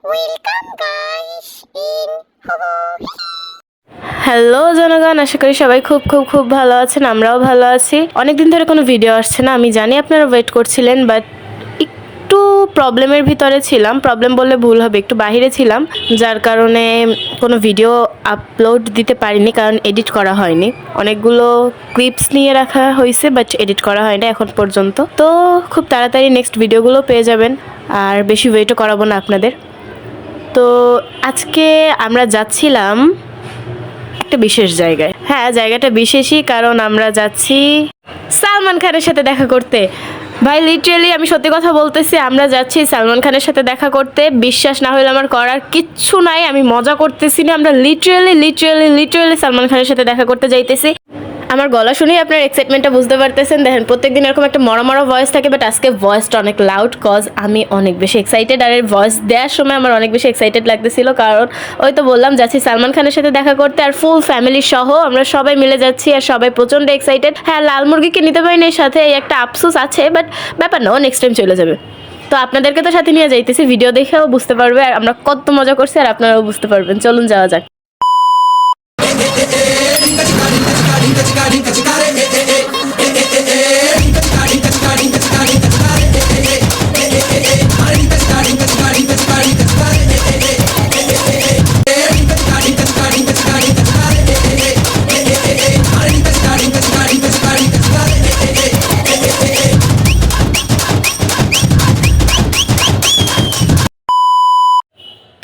Welcome guys in hello জনগণ, আশা করি সবাই খুব খুব খুব ভালো আছেন। আমরাও ভালো আছি। অনেকদিন ধরে কোনো ভিডিও আসছে না, আমি জানি আপনারা ওয়েট করছিলেন, বাট একটু প্রবলেমের ভিতরে ছিলাম। প্রবলেম বললে ভুল হবে, একটু বাইরে ছিলাম, যার কারণে কোনো ভিডিও আপলোড দিতে পারিনি, কারণ এডিট করা হয়নি। অনেকগুলো ক্লিপস নিয়ে রাখা হয়েছে, বাট এডিট করা হয়নি এখন পর্যন্ত। তো খুব তাড়াতাড়ি নেক্সট ভিডিওগুলো পেয়ে যাবেন, আর বেশি ওয়েটও করাবো না আপনাদের। তো আজকে আমরা যাচ্ছিলাম একটা বিশেষ জায়গায়। হ্যাঁ, জায়গাটা বিশেষই, কারণ আমরা যাচ্ছি সালমান খানের সাথে দেখা করতে। ভাই লিটারেলি আমি সত্যি কথা বলতেছি, আমরা যাচ্ছি সালমান খানের সাথে দেখা করতে। বিশ্বাস না হলে আমার করার কিচ্ছু নাই, আমি মজা করতেছি না। আমরা লিটারেলি সালমান খানের সাথে দেখা করতে যাইতেছি। আমার গলা শুনেই আপনার এক্সাইটমেন্টটা বুঝতে পারতেছেন। দেখেন, প্রত্যেকদিন এরকম একটা মরা ভয়েস থাকে, বাট আজকে ভয়েসটা অনেক লাউড, কজ আমি অনেক বেশি এক্সাইটেড। আর এর ভয়েস দেওয়ার সময় আমার অনেক বেশি এক্সাইটেড লাগতেছিল, কারণ ওই তো বললাম যাচ্ছি সালমান খানের সাথে দেখা করতে, আর ফুল ফ্যামিলি সহ আমরা সবাই মিলে যাচ্ছি, আর সবাই প্রচণ্ড এক্সাইটেড। হ্যাঁ, লাল মুরগিকে নিতে পারিনি, এর সাথে এই একটা আফসোস আছে, বাট ব্যাপার না, ও নেক্সট টাইম চলে যাবে। তো আপনাদেরকে তো সাথে নিয়ে যাইতেছি, ভিডিও দেখেও বুঝতে পারবে আর আমরা কত মজা করছি, আর আপনারাও বুঝতে পারবেন। চলুন যাওয়া যাক।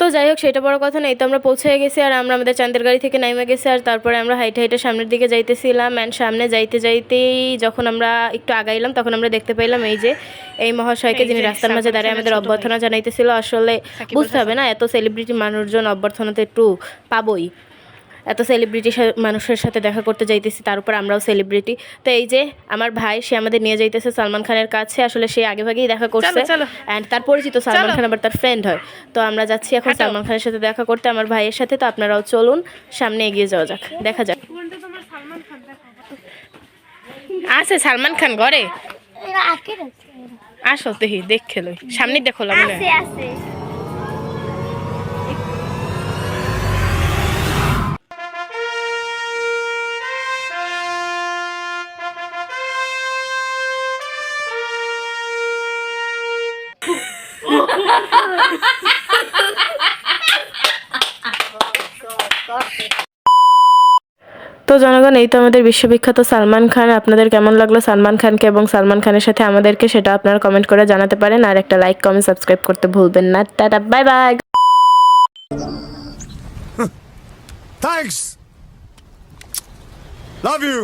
তো যাই হোক, সেটা বড় কথা নেই। তো আমরা পৌঁছে গেছি, আর আমরা আমাদের চাঁদের গাড়ি থেকে নাইমা গেছি, আর তারপরে আমরা হাইটে হাইটে সামনের দিকে যাইতেছিলাম। অ্যান্ড সামনে যাইতে যাইতেই যখন আমরা একটু আগাইলাম, তখন আমরা দেখতে পাইলাম এই মহাশয়কে, যিনি রাস্তার মাঝে দাঁড়িয়ে আমাদের অভ্যর্থনা জানাইতেছিল। আসলে বুঝতে হবে না, এত সেলিব্রিটি মানুষজন অভ্যর্থনা তো একটু পাবোই। এত সেলিব্রিটি মানুষের সাথে দেখা করতে যাইতেছি, তার উপর আমরাও সেলিব্রিটি। তো এই যে আমার ভাই, সে আমাদের নিয়ে যাইতেছে সালমান খানের কাছে। আসলে সে আগেভাগেই দেখা করছে, অ্যান্ড তার পরিচিত সালমান খান আবার তার ফ্রেন্ড হয়। তো আমরা যাচ্ছি এখন সালমান খানের সাথে দেখা করতে, আমার ভাইয়ের সাথে। তো আপনারাও চলুন, সামনে এগিয়ে যাওয়া যাক, দেখা যাক। আছে সালমান খান ঘরে? আসো দেখি, দেখে লই, সামনে দেখো। তো জনগণ, এই তো আমাদের বিশ্ববিখ্যাত সালমান খান। আপনাদের কেমন লাগলো সালমান খানকে এবং সালমান খানের সাথে আমাদেরকে, সেটা আপনারা কমেন্ট করে জানাতে পারেন। আর একটা লাইক, কমেন্ট, সাবস্ক্রাইব করতে ভুলবেন না। Tata, bye bye. Thanks. Love you.